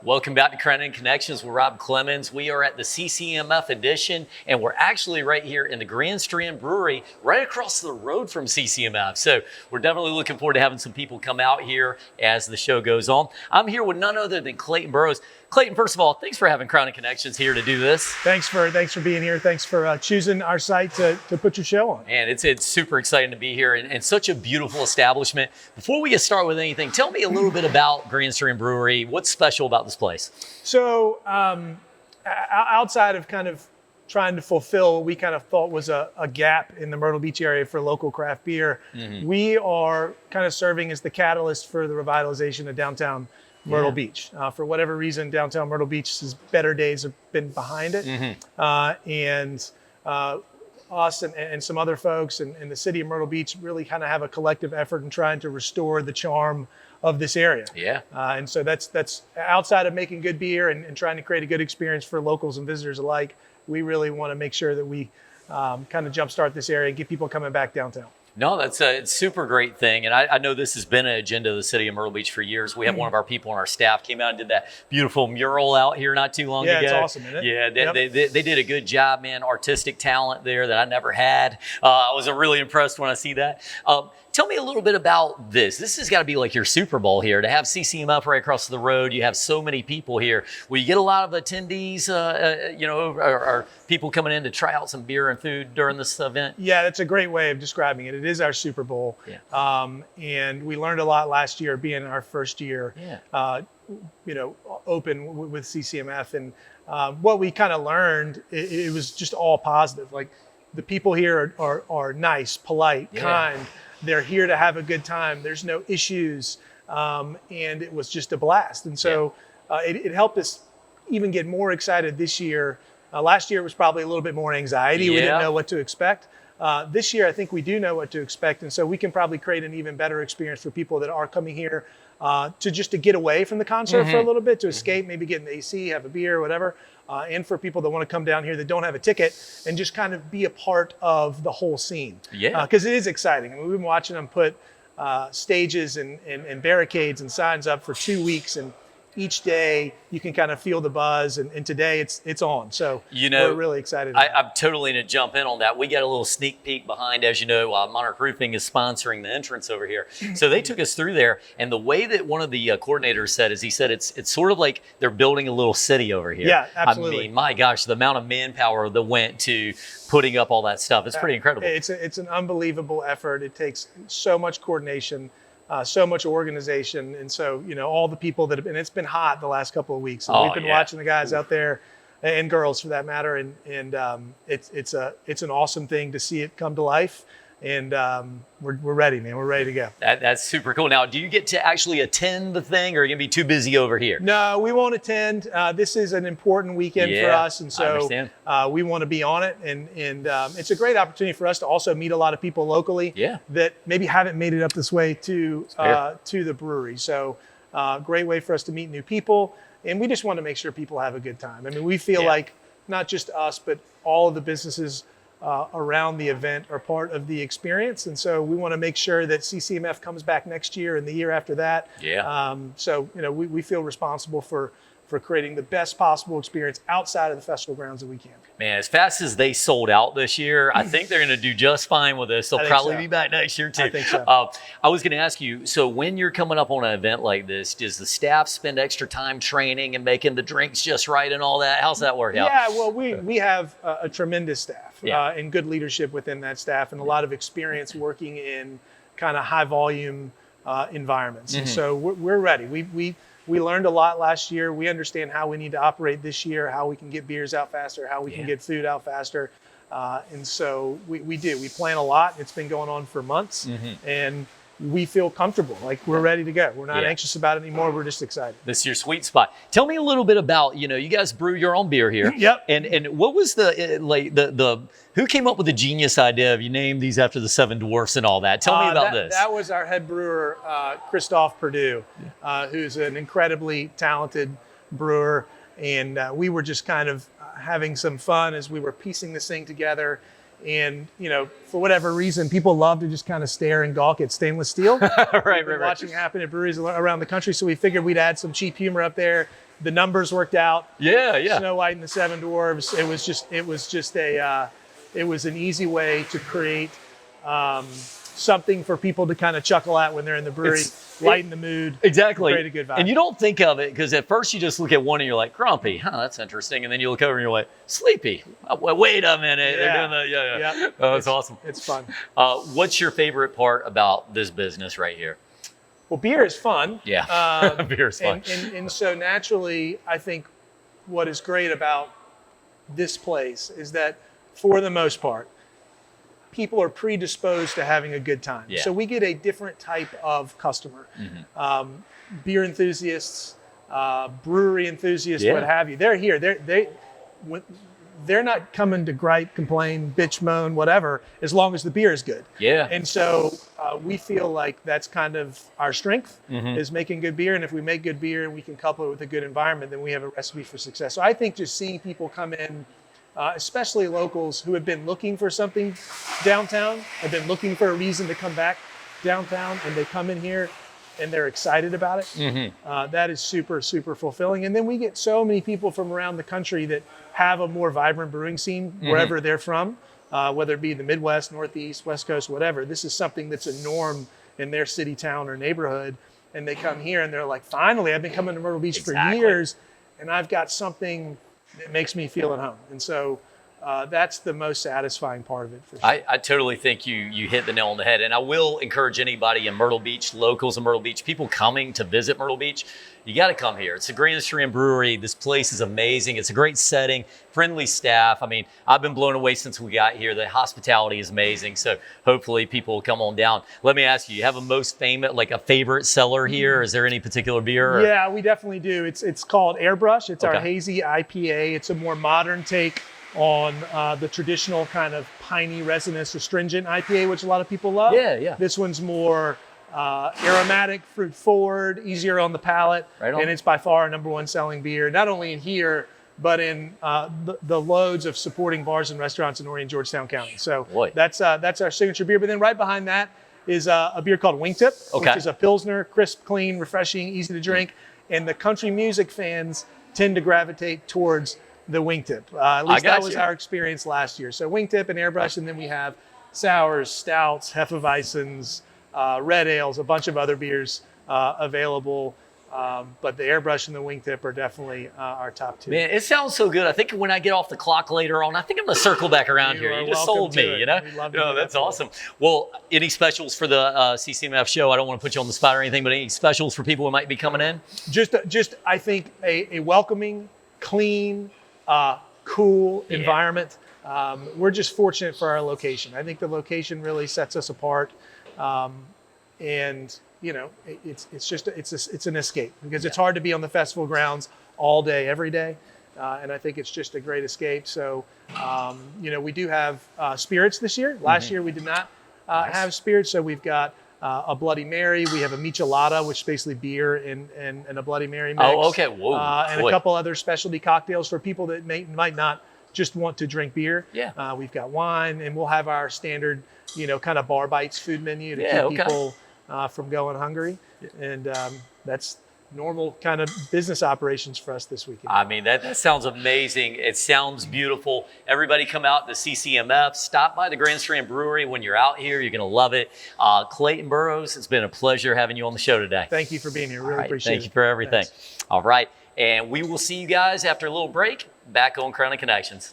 Welcome back to Crown Connections with Rob Clemens. We are at the CCMF edition, and we're actually right here in the Grand Strand Brewery, right across the road from CCMF. So we're definitely looking forward to having some people come out here as the show goes on. I'm here with none other than Clayton Borrous. Clayton, first of all, thanks for having Crown Connections here to do this. Thanks for being here. Thanks for choosing our site to put your show on. And it's super exciting to be here and such a beautiful establishment. Before we get started with anything, tell me a little bit about Grand Strand Brewery. What's special about this place? So outside of kind of trying to fulfill what we kind of thought was a gap in the Myrtle Beach area for local craft beer, we are kind of serving as the catalyst for the revitalization of downtown Myrtle Beach. For whatever reason, downtown Myrtle Beach's better days have been behind it. And us and some other folks and the city of Myrtle Beach really kind of have a collective effort in trying to restore the charm of this area. And so that's outside of making good beer and trying to create a good experience for locals and visitors alike. We really want to make sure that we kind of jumpstart this area and get people coming back downtown. No, that's a super great thing. And I know this has been an agenda of the city of Myrtle Beach for years. We have one of our people on our staff came out and did that beautiful mural out here not too long ago. Yeah, it's awesome, isn't it? Yeah, they did a good job, man. Artistic talent there that I never had. I was really impressed when I see that. Tell me a little bit about this. This has got to be like your Super Bowl here. To have CCMF right across the road, you have so many people here. Will you get a lot of attendees, or people coming in to try out some beer and food during this event? Yeah, that's a great way of describing it. It is our Super Bowl. And we learned a lot last year, being our first year, open with CCMF. And what we kind of learned, it was just all positive. Like the people here are nice, polite, kind. They're here to have a good time. There's no issues. And it was just a blast. And so it helped us even get more excited this year. Last year was probably a little bit more anxiety. We didn't know what to expect. This year, I think we do know what to expect. And so we can probably create an even better experience for people that are coming here to get away from the concert for a little bit, to escape, maybe get in the AC, have a beer, whatever. And for people that want to come down here that don't have a ticket and just kind of be a part of the whole scene. Because it is exciting. I mean, we've been watching them put stages and barricades and signs up for 2 weeks, and each day you can kind of feel the buzz, and today it's on. So we're really excited. I'm totally going to jump in on that. We got a little sneak peek behind, as you know, Monarch Roofing is sponsoring the entrance over here. So they took us through there, and the way that one of the coordinators said is, he said it's sort of like they're building a little city over here. Yeah, absolutely. I mean, my gosh, the amount of manpower that went to putting up all that stuff, it's pretty incredible. It's an unbelievable effort. It takes so much coordination. So much organization, and so all the people that have been. It's been hot the last couple of weeks, and we've been watching the guys out there, and girls for that matter, and it's an awesome thing to see it come to life, and we're ready, man. We're ready to go. That's super cool. Now, do you get to actually attend the thing, or are you gonna be too busy over here? No, we won't attend. This is an important weekend for us, and so we want to be on it, and it's a great opportunity for us to also meet a lot of people locally that maybe haven't made it up this way to the brewery. So great way for us to meet new people, and we just want to make sure people have a good time. I mean, we feel like not just us, but all of the businesses around the event are part of the experience, and so we want to make sure that CCMF comes back next year and the year after that. So we feel responsible for creating the best possible experience outside of the festival grounds that we can. Man, as fast as they sold out this year, I think they're going to do just fine with this. They'll probably be back next year too. I think so. I was going to ask you, so when you're coming up on an event like this, does the staff spend extra time training and making the drinks just right and all that? How's that work out? Yeah, well, we have a tremendous staff and good leadership within that staff, and a lot of experience working in kind of high volume environments. And so we're ready. We learned a lot last year. We understand how we need to operate this year, how we can get beers out faster, how we can get food out faster. And so we do. We plan a lot. It's been going on for months. And we feel comfortable. Like we're ready to go. We're not anxious about it anymore. We're just excited. This is your sweet spot. Tell me a little bit about, you guys brew your own beer here. And what was the who came up with the genius idea of you named these after the Seven Dwarfs and all that? Tell me about this. That was our head brewer, Christophe Perdue, who's an incredibly talented brewer. And we were just kind of having some fun as we were piecing this thing together. And, for whatever reason, people love to just kind of stare and gawk at stainless steel. Watching it happen at breweries around the country. So we figured we'd add some cheap humor up there, the numbers worked out. Yeah, yeah. Snow White and the Seven Dwarfs. It was an easy way to create something for people to kind of chuckle at when they're in the brewery, lighten the mood. Exactly. Create a good vibe. And you don't think of it because at first you just look at one and you're like, grumpy, that's interesting. And then you look over and you're like, sleepy. Wait a minute. Yeah. They're doing the, Yeah. Oh, that's awesome. It's fun. What's your favorite part about this business right here? Well, beer is fun. Yeah, beer is fun. And so naturally, I think what is great about this place is that for the most part, people are predisposed to having a good time. Yeah. So we get a different type of customer. Beer enthusiasts, brewery enthusiasts, what have you. They're here. They're not coming to gripe, complain, bitch, moan, whatever, as long as the beer is good. Yeah. And so we feel like that's kind of our strength, is making good beer. And if we make good beer and we can couple it with a good environment, then we have a recipe for success. So I think just seeing people come in, especially locals who have been looking for something downtown, have been looking for a reason to come back downtown, and they come in here and they're excited about it. That is super, super fulfilling. And then we get so many people from around the country that have a more vibrant brewing scene wherever they're from, whether it be the Midwest, Northeast, West Coast, whatever. This is something that's a norm in their city, town, or neighborhood. And they come here and they're like, finally, I've been coming to Myrtle Beach for years, and I've got something that makes me feel at home. And so that's the most satisfying part of it, for sure. I totally think you hit the nail on the head. And I will encourage anybody in Myrtle Beach, locals in Myrtle Beach, people coming to visit Myrtle Beach, you got to come here. It's the Grand Strand Brewery. This place is amazing. It's a great setting, friendly staff. I mean, I've been blown away since we got here. The hospitality is amazing. So hopefully people will come on down. Let me ask you have a most famous, like a favorite seller here? Is there any particular beer? Or? Yeah, we definitely do. It's called Airbrush. It's our hazy IPA. It's a more modern take on the traditional kind of piney, resinous, astringent IPA, which a lot of people love. Yeah, yeah. This one's more aromatic, fruit forward, easier on the palate, right on. And it's by far our #1 selling beer, not only in here, but in the loads of supporting bars and restaurants in Horry and Georgetown County. So that's our signature beer. But then right behind that is a beer called Wingtip, which is a Pilsner, crisp, clean, refreshing, easy to drink. And the country music fans tend to gravitate towards the Wingtip. At least that was our experience last year. So Wingtip and Airbrush, and then we have sours, stouts, Hefeweizens, red ales, a bunch of other beers available. But the Airbrush and the Wingtip are definitely our top two. Man, it sounds so good. I think when I get off the clock later on, I think I'm going to circle back around here. You just sold me, you know? That's awesome. Well, any specials for the CCMF show? I don't want to put you on the spot or anything, but any specials for people who might be coming in? Just I think a welcoming, clean, cool environment. We're just fortunate for our location. I think the location really sets us apart. And you know, it's an escape because it's hard to be on the festival grounds all day, every day. And I think it's just a great escape. So, you know, we do have spirits this year. Last year we did not have spirits. So we've got a Bloody Mary. We have a Michelada, which is basically beer and a Bloody Mary mix. Oh, okay. Whoa. And a couple other specialty cocktails for people that might not just want to drink beer. Yeah. We've got wine, and we'll have our standard, you know, kind of bar bites food menu to keep people from going hungry. And that's normal kind of business operations for us this weekend. I mean, that sounds amazing. It sounds beautiful. Everybody come out to CCMF. Stop by the Grand Strand Brewery when you're out here. You're going to love it. Clayton Borrous, it's been a pleasure having you on the show today. Thank you for being here. Really appreciate it. Thank you for everything. Thanks. All right. And we will see you guys after a little break back on Crowning Connections.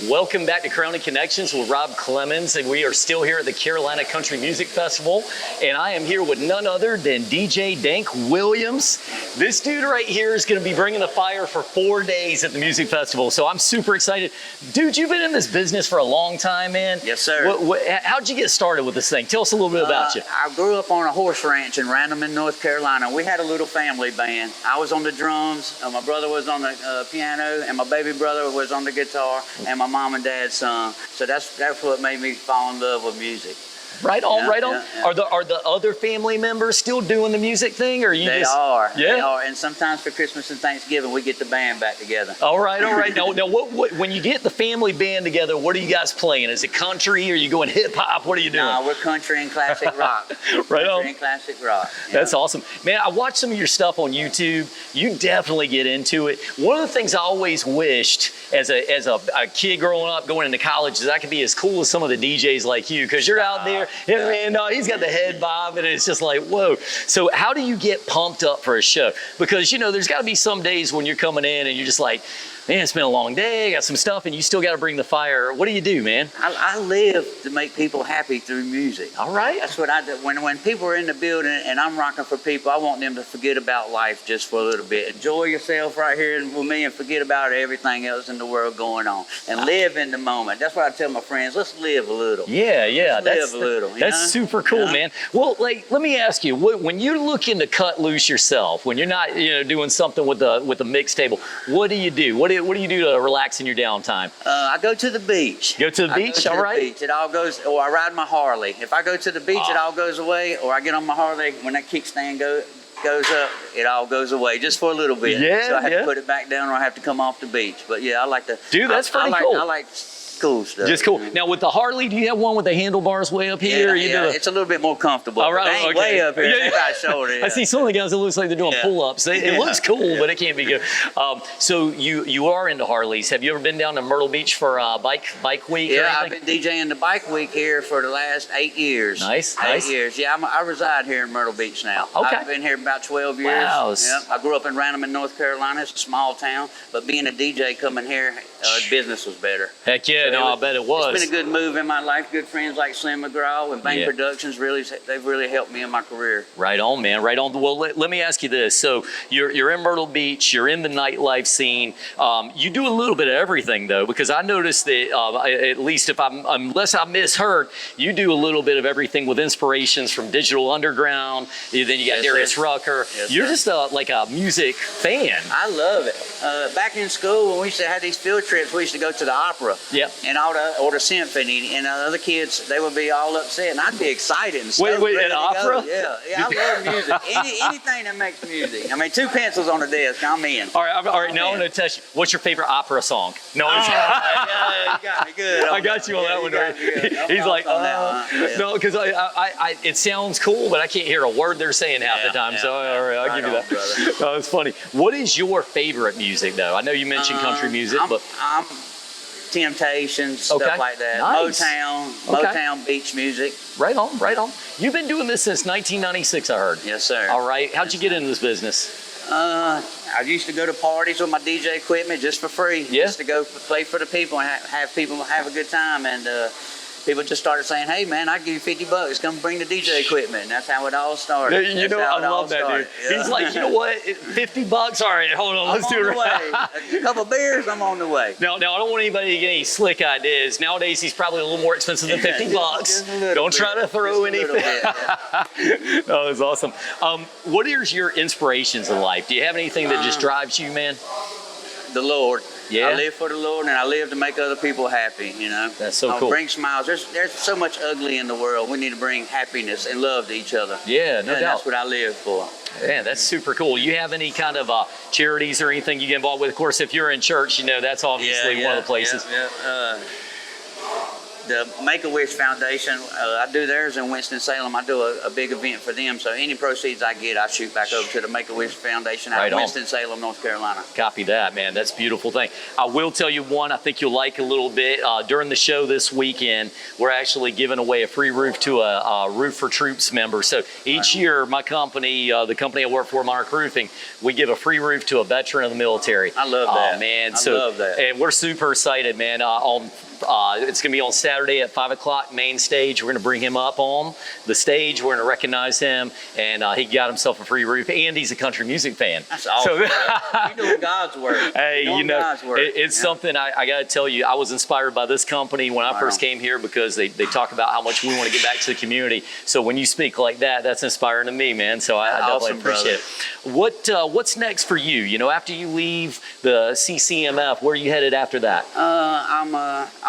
Welcome back to Crowning Connections with Rob Clemens, and we are still here at the Carolina Country Music Festival, and I am here with none other than DJ Dank Williams. This dude right here is going to be bringing the fire for 4 days at the music festival, so I'm super excited. Dude, you've been in this business for a long time, man. Yes, sir. How'd you get started with this thing? Tell us a little bit about you. I grew up on a horse ranch in Randleman, North Carolina. We had a little family band. I was on the drums, my brother was on the piano, and my baby brother was on the guitar, and my mom and dad sung. So that's what made me fall in love with music. Right on, Yeah, right on. yeah, yeah. Are the other family members still doing the music thing, or are you They just? are. Yeah. They are. And sometimes for Christmas and Thanksgiving, we get the band back together. All right, all right. Now, what, when you get the family band together, what are you guys playing? Is it country? Are you going hip hop? What are you doing? No, we're country and classic rock. Right on. Country and classic rock. Yeah. That's awesome. Man, I watched some of your stuff on YouTube. You definitely get into it. One of the things I always wished as a kid growing up, going into college, is I could be as cool as some of the DJs like you, because you're out there, and he's got the head bob, and it's just like, whoa. So how do you get pumped up for a show? Because, you know, there's got to be some days when you're coming in and you're just like, man, it's been a long day, I got some stuff, and you still got to bring the fire. What do, man? I live to make people happy through music. All right. That's what I do. When people are in the building and I'm rocking for people, I want them to forget about life just for a little bit. Enjoy yourself right here with me and forget about everything else in the world going on. And live in the moment. That's what I tell my friends. Let's live a little. Yeah. Let's live a little. That's super cool, man. Well, like, let me ask you, when you're looking to cut loose yourself, when you're not, doing something with the mix table, what do you do? What do you do to relax in your downtime? I go to the beach. Go to the beach, all right. Beach. It all goes, or I ride my Harley. If I go to the beach, it all goes away, or I get on my Harley, when that kickstand goes up, it all goes away just for a little bit. Yeah, so I have to put it back down, or I have to come off the beach. But yeah, I like to. Dude, that's pretty cool. I like cool stuff. Just cool. Now with the Harley, do you have one with the handlebars way up here? Yeah, it's a little bit more comfortable. All right, they ain't way up here. They got shoulder. Yeah. I see some of the guys that looks like they're doing pull-ups. It looks cool, but it can't be good. So you are into Harleys. Have you ever been down to Myrtle Beach for bike week? Yeah, I've been DJing the bike week here for the last 8 years. Nice. 8 years. Yeah, I reside here in Myrtle Beach now. Okay. I've been here about 12 years. Wow. Yep. I grew up in Ranneman, North Carolina. It's a small town, but being a DJ coming here, business was better. Heck yeah, So I bet it was. It's been a good move in my life. Good friends like Slim McGraw and Bang Productions, they've really helped me in my career. Right on, man. Right on. Well, let me ask you this. So you're in Myrtle Beach. You're in the nightlife scene. You do a little bit of everything, though, because I noticed that at least unless I misheard, you do a little bit of everything with inspirations from Digital Underground. Then you got Darius Rucker. Yes, you're sir. just like a music fan. I love it. Back in school, when we used to have these field trips, we used to go to the opera. Yep. And or the symphony, and other kids, they would be all upset, and I'd be excited and Wait, ready an to opera? go. Yeah, I love music. Anything that makes music. I mean, 2 pencils on the desk, I'm in. All right. Now I'm going to test you. What's your favorite opera song? No, Yeah, you got me good. I got you on that one. Right? He's like, no, because it sounds cool, but I can't hear a word they're saying half the time. So all right, I'll give you that. Brother. Oh, it's funny. What is your favorite music, though? I know you mentioned country music, but I'm Temptations, stuff like that. Nice. Motown beach music. Right on. You've been doing this since 1996, I heard. Yes, sir. All right. How'd you get into this business? I used to go to parties with my DJ equipment just for free. Yeah. Just to go play for the people and have people have a good time. And people just started saying, hey, man, I'll give you $50. Come bring the DJ equipment. And that's how it all started. I love that, dude. Yeah. He's like, you know what? $50? All right, hold on. Let's do it right. A couple beers, I'm on the way. Now, I don't want anybody to get any slick ideas. Nowadays, he's probably a little more expensive than $50. Don't try to throw anything. No, that's awesome. What is your inspirations in life? Do you have anything that just drives you, man? The Lord. Yeah. I live for the Lord, and I live to make other people happy, That's so cool. Bring smiles. There's so much ugly in the world. We need to bring happiness and love to each other. Yeah, no doubt. That's what I live for. Man, that's super cool. You have any kind of charities or anything you get involved with? Of course, if you're in church, that's obviously one of the places. The Make-A-Wish Foundation, I do theirs in Winston-Salem. I do a big event for them. So any proceeds I get, I shoot back over to the Make-A-Wish Foundation out of Winston-Salem, North Carolina. Copy that, man. That's a beautiful thing. I will tell you one I think you'll like a little bit. During the show this weekend, we're actually giving away a free roof to a Roof for Troops member. So each year, my company, the company I work for, Monarch Roofing, we give a free roof to a veteran of the military. I love that. Oh, man. I love that. And we're super excited, man. It's going to be on Saturday at 5 o'clock, main stage. We're going to bring him up on the stage. We're going to recognize him, and he got himself a free roof, and he's a country music fan. That's awesome. You're doing God's work. Hey, God's work. It's something I got to tell you. I was inspired by this company when I first came here because they talk about how much we want to give back to the community. So when you speak like that, that's inspiring to me, man. So I definitely appreciate it. What's next for you? After you leave the CCMF, where are you headed after that?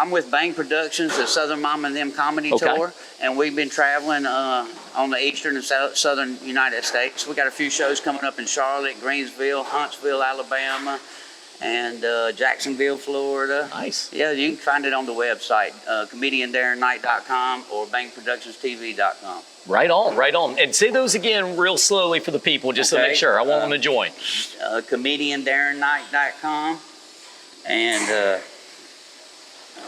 I'm with Bang Productions. Williams, the Southern Mom and Them comedy tour, and we've been traveling on the eastern and southern United States. We got a few shows coming up in Charlotte, Greensville, Huntsville, Alabama, and Jacksonville, Florida. Nice. Yeah, you can find it on the website, comediandarrenknight.com or bangproductionstv.com. Right on, right on. And say those again real slowly for the people, just to make sure. I want them to join. Comediandarrenknight.com and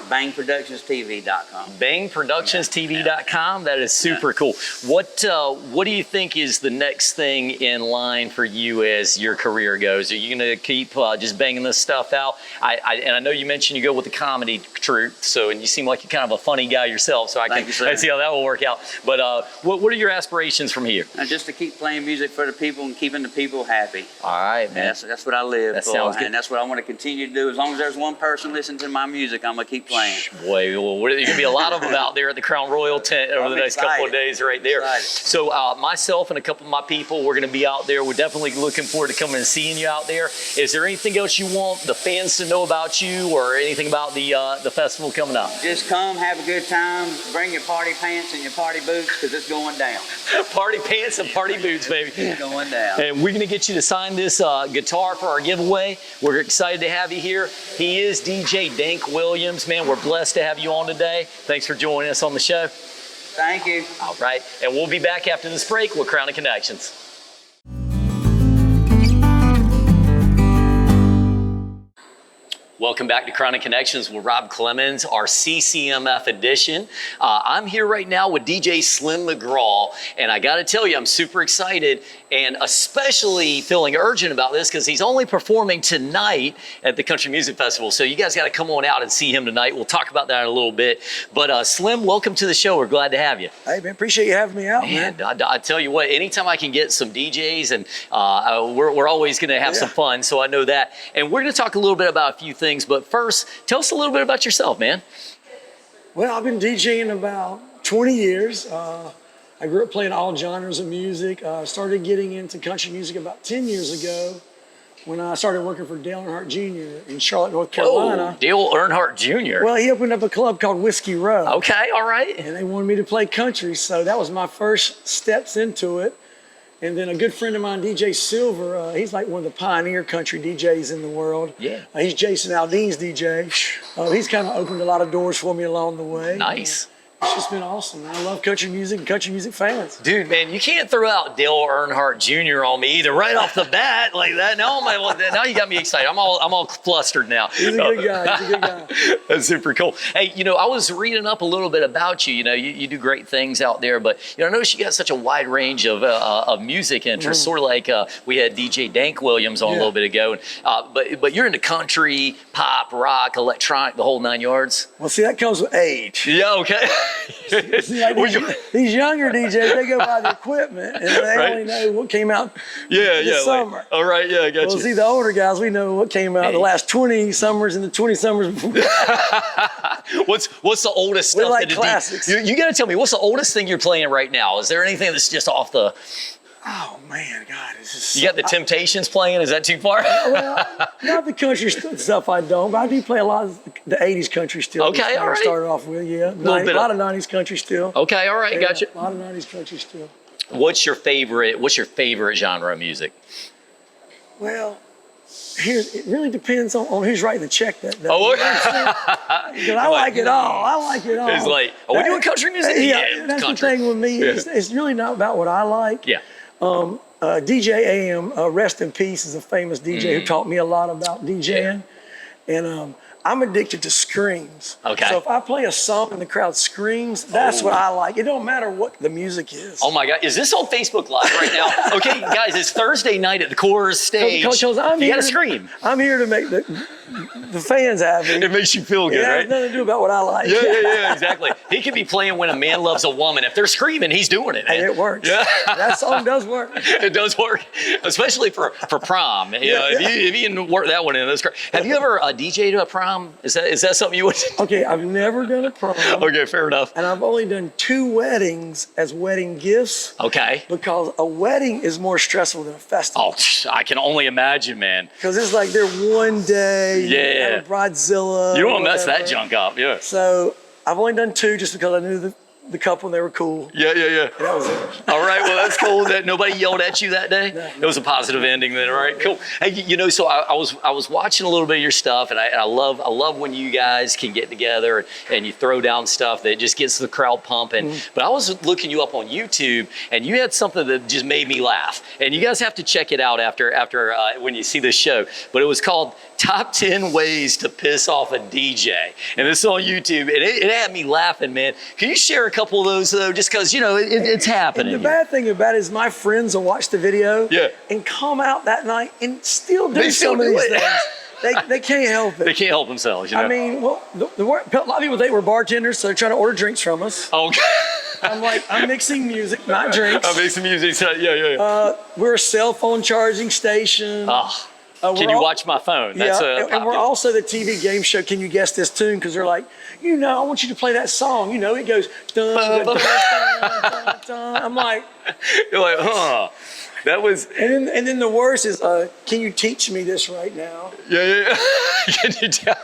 bangproductionstv.com. Bangproductionstv.com. That is super cool. What do you think is the next thing in line for you as your career goes? Are you going to keep just banging this stuff out? And I know you mentioned you go with the comedy troupe, and you seem like you're kind of a funny guy yourself, so I can see how that will work out. But what are your aspirations from here? Just to keep playing music for the people and keeping the people happy. All right, man. That's what I live for. Sounds good. And that's what I want to continue to do. As long as there's one person listening to my music, I'm going to keep playing. Boy, well, there's going to be a lot of them out there at the Crown Royal tent over the next couple of days right there. So myself and a couple of my people, we're going to be out there. We're definitely looking forward to coming and seeing you out there. Is there anything else you want the fans to know about you or anything about the festival coming up? Just come, have a good time. Bring your party pants and your party boots because it's going down. Party pants and party boots, baby. It's going down. And we're going to get you to sign this guitar for our giveaway. We're excited to have you here. He is DJ Dank Williams. Man, we're blessed to have you on today. Thanks for joining us on the show. Thank you. All right. And we'll be back after this break with Crown of Connections. Welcome back to Crown of Connections with Rob Clemens, our CCMF edition. I'm here right now with DJ Slim McGraw, and I got to tell you, I'm super excited and especially feeling urgent about this because he's only performing tonight at the Country Music Festival. So you guys got to come on out and see him tonight. We'll talk about that in a little bit. But Slim, welcome to the show. We're glad to have you. Hey, man, appreciate you having me out, man. I tell you what, anytime I can get some DJs, and we're always going to have some fun, so I know that. And we're going to talk a little bit about a few things. But first, tell us a little bit about yourself, man. Well, I've been DJing about 20 years. I grew up playing all genres of music. Started getting into country music about 10 years ago when I started working for Dale Earnhardt Jr. in Charlotte, North Carolina. Oh, Dale Earnhardt Jr. Well, he opened up a club called Whiskey Row. Okay, all right. And they wanted me to play country, so that was my first steps into it. And then a good friend of mine, DJ Silver, he's like one of the pioneer country DJs in the world. Yeah. He's Jason Aldean's DJ. He's kind of opened a lot of doors for me along the way. Nice. It's just been awesome. I love country music and country music fans. Dude, man, you can't throw out Dale Earnhardt Jr. on me either right off the bat like that. Now you got me excited. I'm all flustered now. He's a good guy. He's a good guy. That's super cool. Hey, I was reading up a little bit about you. You do great things out there, but I noticed you got such a wide range of music interests. Sort of like we had DJ Dank Williams on a little bit ago. But you're into country, pop, rock, electronic, the whole 9 yards. Well, see, that comes with age. Yeah, okay. See, like these younger DJs, they go by the equipment and they only know what came out this summer. Like, all right, yeah, I got you. Well, see, the older guys, we know what came out the last 20 summers and the 20 summers before. What's the oldest stuff? We like classics. You got to tell me, what's the oldest thing you're playing right now? Is there anything that's just off the... Oh, man, God. You got the Temptations playing? Is that too far? Well, not the country stuff I don't, but I do play a lot of the 80s country still. Okay, all right. Started off with, a lot of 90s country still. Okay, all right, gotcha. A lot of 90s country still. What's your favorite genre of music? Well, it really depends on who's writing the check that day. I like it all. I like it all. It's like, are we doing country music? Yeah, that's country. The thing with me. It's really not about what I like. Yeah. DJ AM, rest in peace, is a famous DJ who taught me a lot about DJing. Yeah. And I'm addicted to screams. Okay. So if I play a song and the crowd screams, that's what I like. It don't matter what the music is. Oh my God, is this on Facebook Live right now? Okay, guys, it's Thursday night at the Coors stage. Coach, you gotta scream. I'm here to make the fans happy. It makes you feel good, right? It has nothing to do about what I like. Yeah, exactly. He could be playing When a Man Loves a Woman. If they're screaming, he's doing it, man. And it works. Yeah. That song does work. It does work, especially for prom. If you can work that one in, that's great. Have you ever DJ'd a prom? Is that something you would? Okay, I've never done a prom. Okay, fair enough. And I've only done 2 weddings as wedding gifts. Okay. Because a wedding is more stressful than a festival. Oh, I can only imagine, man. Because it's like they're one day. Yeah. Bridezilla. You don't want to mess that junk up, yeah. So I've only done 2 just because I knew the couple and they were cool. Yeah. And that was it. All right, well, that's cool that nobody yelled at you that day. No. It was a positive ending then, all right? Cool. Hey, so I was watching a little bit of your stuff, and I love when you guys can get together and you throw down stuff that just gets the crowd pumping. But I was looking you up on YouTube, and you had something that just made me laugh. And you guys have to check it out after when you see this show. But it was called Top 10 Ways to Piss Off a DJ. And this is on YouTube, and it had me laughing, man. Can you share a couple of those, though, just because, it's happening. And the bad thing about it is my friends will watch the video and come out that night and still do some of these things. They can't help it. They can't help themselves, I mean, well, a lot of people think we're bartenders, so they're trying to order drinks from us. Okay. I'm like, I'm mixing music, not drinks. I'm mixing music. Yeah. We're a cell phone charging station. Can you watch my phone? That's and we're also the TV game show. Can you guess this tune? Because they're like, I want you to play that song. It goes dun, dun, dun, dun, dun, dun. I'm like, you're like, huh? That was. And then the worst is, can you teach me this right now? Yeah. Can you tell?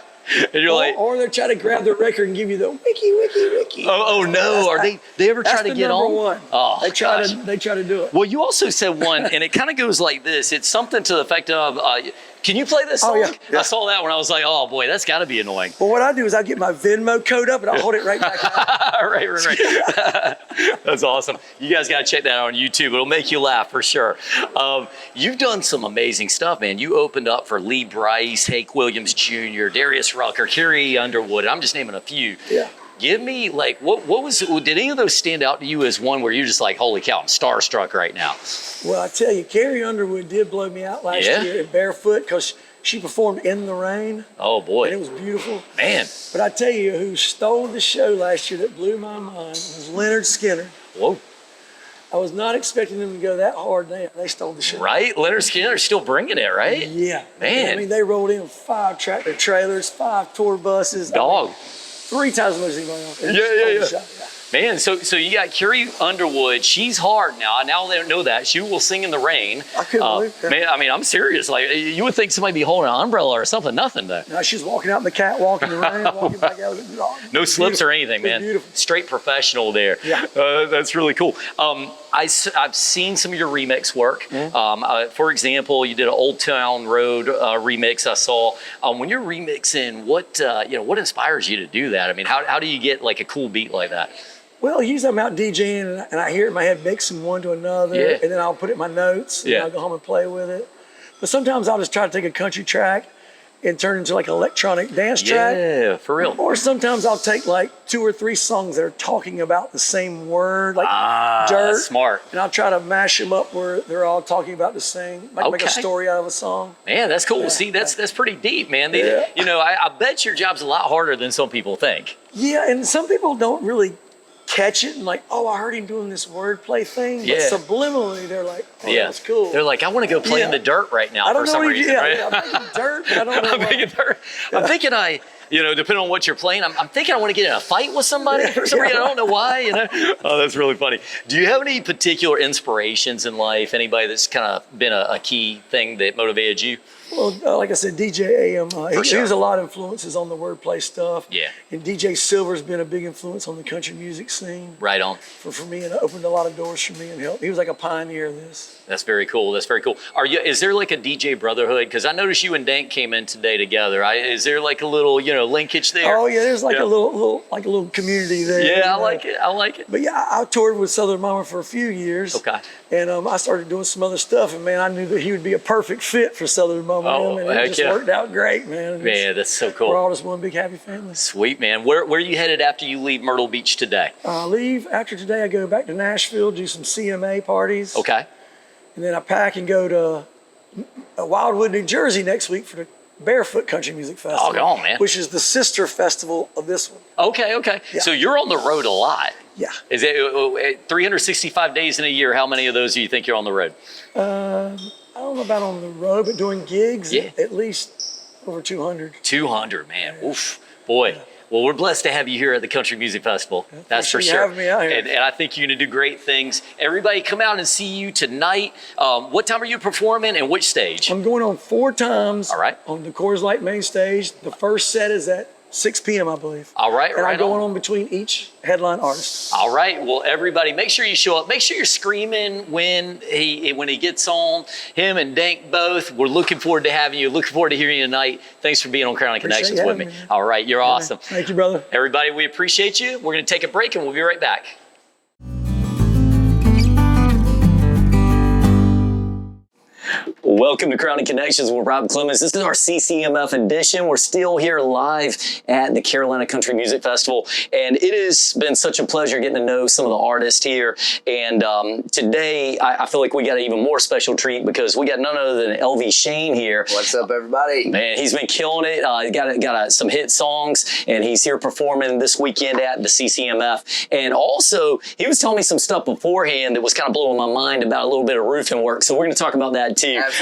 And you're like, or they're trying to grab the record and give you the wiki. Oh no! Are they ever try to get on? One. Oh, they try to do it. Well, you also said one, and it kind of goes like this. It's something to the effect of, can you play this song? Oh, yeah. I saw that when I was like, oh boy, that's got to be annoying. Well, what I do is I get my Venmo code up and I'll hold it right back out. right. That's awesome. You guys got to check that out on YouTube. It'll make you laugh for sure. You've done some amazing stuff, man. You opened up for Lee Brice, Dank Williams Jr., Darius Rucker, Carrie Underwood. I'm just naming a few. Yeah. Give me, did any of those stand out to you as one where you're just like, holy cow, I'm starstruck right now? Well, I tell you, Carrie Underwood did blow me out last year in Barefoot because she performed in the rain. Oh, boy. And it was beautiful. Man. But I tell you, who stole the show last year that blew my mind was Leonard Skinner. Whoa. I was not expecting them to go that hard. They stole the show. Right? Leonard Skinner's still bringing it, right? Yeah. Man. I mean, they rolled in 5 tractor trailers, 5 tour buses. Dog. 3 times as much as anybody else. Yeah. Man, so you got Carrie Underwood. She's hard now. Now they know that. She will sing in the rain. I couldn't believe that. Man, I mean, I'm serious. Like, you would think somebody be holding an umbrella or something. Nothing, though. Now she's walking out in the catwalk in the rain, walking back out. No slips or anything, man. Beautiful. Straight professional there. Yeah. That's really cool. I've seen some of your remix work. For example, you did an Old Town Road remix I saw. When you're remixing, what inspires you to do that? I mean, how do you get like a cool beat like that? Well, usually I'm out DJing and I hear it in my head mixing one to another, and then I'll put it in my notes and I'll go home and play with it. But sometimes I'll just try to take a country track and turn it into like an electronic dance track. Yeah, for real. Or sometimes I'll take like 2 or 3 songs that are talking about the same word, like dirt. Smart. And I'll try to mash them up where they're all talking about the same, make a story out of a song. Man, that's cool. See, that's pretty deep, man. I bet your job's a lot harder than some people think. Yeah, and some people don't really catch it and like, oh, I heard him doing this wordplay thing. But subliminally, they're like, oh, that's cool. They're like, I want to go play in the dirt right now for some reason. Right? I'm thinking dirt, but I don't know. I'm thinking dirt. I'm thinking depending on what you're playing, I'm thinking I want to get in a fight with somebody for some reason. I don't know why, Oh, that's really funny. Do you have any particular inspirations in life? Anybody that's kind of been a key thing that motivated you? Well, like I said, DJ AM, he has a lot of influences on the wordplay stuff. Yeah. And DJ Silver's been a big influence on the country music scene. Right on. For me, and opened a lot of doors for me and helped. He was like a pioneer of this. That's very cool. Is there like a DJ brotherhood? Because I noticed you and Dank came in today together. Is there like a little, linkage there? Oh yeah, there's like a little community there. Yeah, I like it. But yeah, I toured with Southern Mama for a few years. Okay. And I started doing some other stuff, and man, I knew that he would be a perfect fit for Southern Mama. And it just worked out great, man. Man, that's so cool. We're all just one big happy family. Sweet, man. Where are you headed after you leave Myrtle Beach today? Leave after today. I go back to Nashville, do some CMA parties. Okay. And then I pack and go to Wildwood, New Jersey next week for the Barefoot Country Music Festival. Oh, go on, man. Which is the sister festival of this one. Okay. Yeah. So you're on the road a lot. Yeah. Is it 365 days in a year? How many of those do you think you're on the road? I don't know about on the road, but doing gigs, at least over 200. 200, man. Oof. Boy. Yeah. Well, we're blessed to have you here at the Country Music Festival. That's for sure. Having me out here. And I think you're going to do great things. Everybody come out and see you tonight. What time are you performing and which stage? I'm going on 4 times. All right. On the Coors Light main stage. The first set is at 6 p.m., I believe. All right, and right I'm going on. on between each headline artist. All right. Well, everybody, make sure you show up. Make sure you're screaming when he gets on. Him and Dank both. We're looking forward to having you. Looking forward to hearing you tonight. Thanks for being on Crowning Connections with me. Man. All right. You're awesome. Thank you, brother. Everybody, we appreciate you. We're going to take a break and we'll be right back. Welcome to Crowning Connections with Rob Clemens. This is our CCMF edition. We're still here live at the Carolina Country Music Festival, and it has been such a pleasure getting to know some of the artists here. And today, I feel like we got an even more special treat because we got none other than Elvie Shane here. What's up, everybody? Man, he's been killing it. Got some hit songs, and he's here performing this weekend at the CCMF. And also, he was telling me some stuff beforehand that was kind of blowing my mind about a little bit of roofing work. So we're going to talk about that too. Absolutely.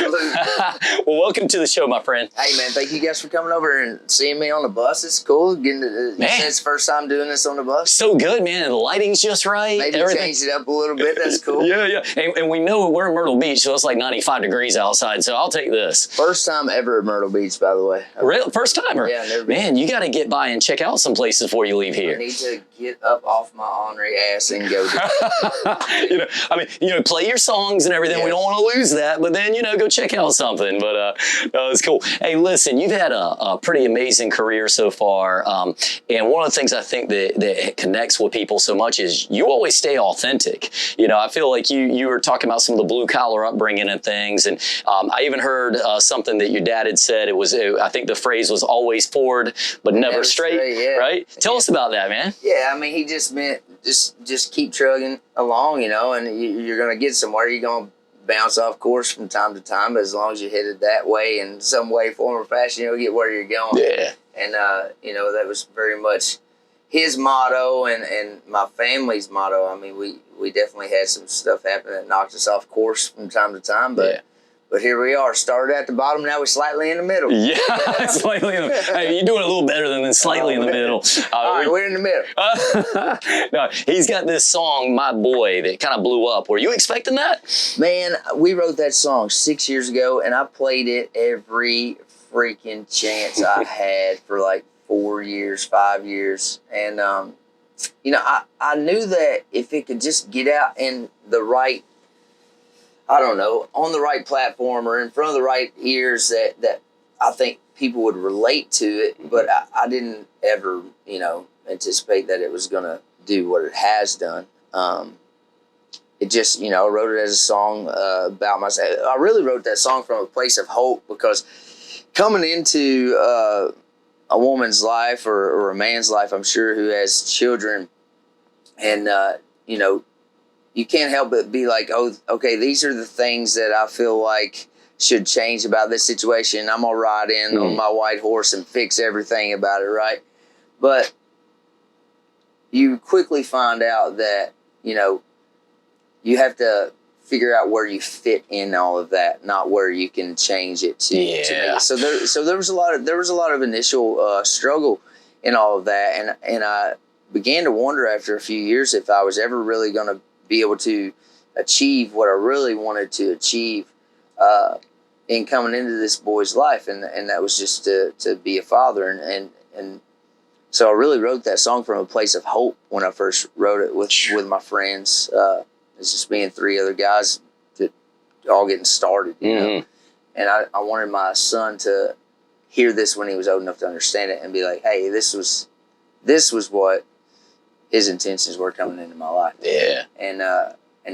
Well, welcome to the show, my friend. Hey, man, thank you guys for coming over and seeing me on the bus. It's cool. You said it's the first time doing this on the bus. So good, man. And the lighting's just right. Maybe change it up a little bit. That's cool. Yeah. And we know we're in Myrtle Beach, so it's like 95 degrees outside. So I'll take this. First time ever at Myrtle Beach, by the way. Really? First timer? Yeah, never been. Man, you got to get by and check out some places before you leave here. I need to get up off my ornery ass and go do it. Play your songs and everything. Yes. We don't want to lose that, but then, go check out something. But no, it's cool. Hey, listen, you've had a pretty amazing career so far. And one of the things I think that connects with people so much is you always stay authentic. I feel like you were talking about some of the blue collar upbringing and things. And I even heard something that your dad had said. I think the phrase was always forward, but never straight. Yeah. Right? Tell us about that, man. Yeah, he just meant just keep trugging along, and you're going to get somewhere. You're going to bounce off course from time to time, but as long as you hit it that way in some way, form, or fashion, you'll get where you're going. Yeah. And, that was very much his motto and my family's motto. We definitely had some stuff happen that knocked us off course from time to time, but here we are. Started at the bottom, now we're slightly in the middle. Yeah, slightly in the middle. Hey, you're doing a little better than slightly in the middle. All right, we're in the middle. No, he's got this song, My Boy, that kind of blew up. Were you expecting that? Man, we wrote that song 6 years ago, and I played it every freaking chance I had for like 4 years, 5 years. And, I knew that if it could just get out in the right, on the right platform or in front of the right ears that I think people would relate to it. But I didn't ever, anticipate that it was going to do what it has done. It just, I wrote it as a song about myself. I really wrote that song from a place of hope because coming into a woman's life or a man's life, I'm sure, who has children and, you can't help but be like, oh, okay, these are the things that I feel like should change about this situation. I'm going to ride in on my white horse and fix everything about it, right? But you quickly find out that, you have to figure out where you fit in all of that, not where you can change it to make it. So there was a lot of initial struggle in all of that, and I began to wonder after a few years if I was ever really going to be able to achieve what I really wanted to achieve in coming into this boy's life, and that was just to be a father, and so I really wrote that song from a place of hope when I first wrote it with my friends. It's just being three other guys that all getting started, and I wanted my son to hear this when he was old enough to understand it and be like, hey, this was what his intentions were coming into my life. Yeah. And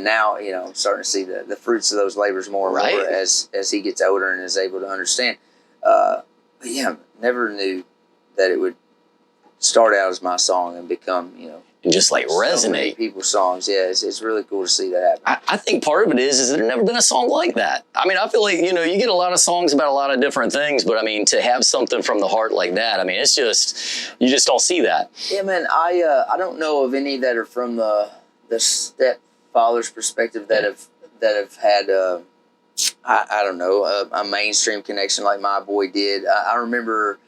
now, I'm starting to see the fruits of those labors more and more as he gets older and is able to understand. But yeah, never knew that it would start out as my song and become, and just like so resonate. Many people's songs. Yeah, it's really cool to see that happen. I think part of it is there's never been a song like that. I feel like, you get a lot of songs about a lot of different things, but to have something from the heart like that, it's just, you just don't see that. Yeah, man, I don't know of any that are from the stepfather's perspective that have had, I don't know, a mainstream connection like My Boy did. I remember,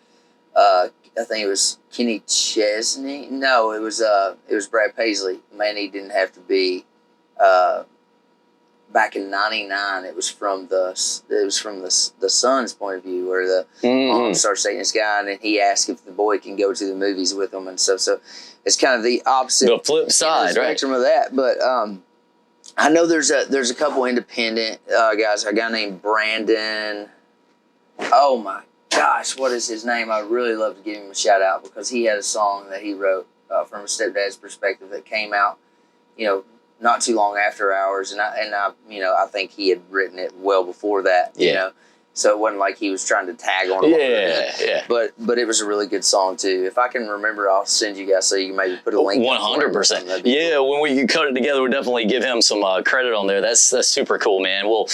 I think it was Kenny Chesney. No, it was Brad Paisley. Man, he didn't have to be back in '99, it was from the son's point of view, where the mom starts dating this guy, and then he asks if the boy can go to the movies with him and stuff. So it's kind of the opposite, the flip side, spectrum of that. But I know there's a couple independent guys. A guy named Brandon. Oh my gosh, what is his name? I'd really love to give him a shout out, because he had a song that he wrote from a stepdad's perspective that came out, not too long after ours, and I think he had written it well before that, so it wasn't like he was trying to tag on. Yeah. But it was a really good song too. If I can remember, I'll send you guys so you can maybe put a link. 100%. Yeah, cool. When we cut it together, we'll definitely give him some credit on there. That's super cool, man. Well,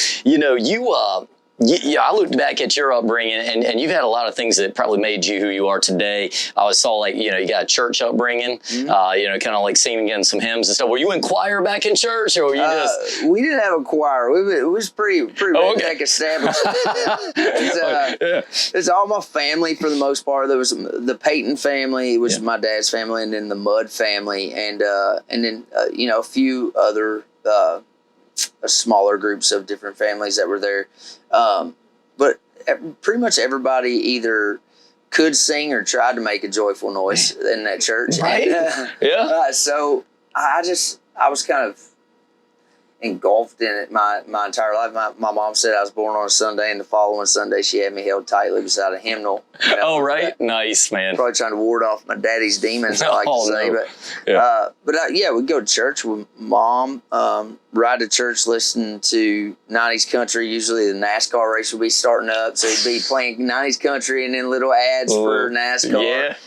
I looked back at your upbringing, and you've had a lot of things that probably made you who you are today. I saw you got a church upbringing, kind of like singing in some hymns and stuff. Were you in choir back in church, or were you just? We didn't have a choir. It was pretty established. It's all my family for the most part. There was the Payton family, which is my dad's family, and then the Mudd family, and then a few other. Smaller groups of different families that were there. But pretty much everybody either could sing or tried to make a joyful noise in that church. Right. And, so I was kind of engulfed in it my entire life. My mom said I was born on a Sunday, and the following Sunday she had me held tightly beside a hymnal. Oh, right. Nice, man. Probably trying to ward off my daddy's demons, I like to say. No. But we'd go to church with mom, ride to church, listen to 90s country. Usually the NASCAR race would be starting up, so he'd be playing 90s country and then little ads for NASCAR. Yeah.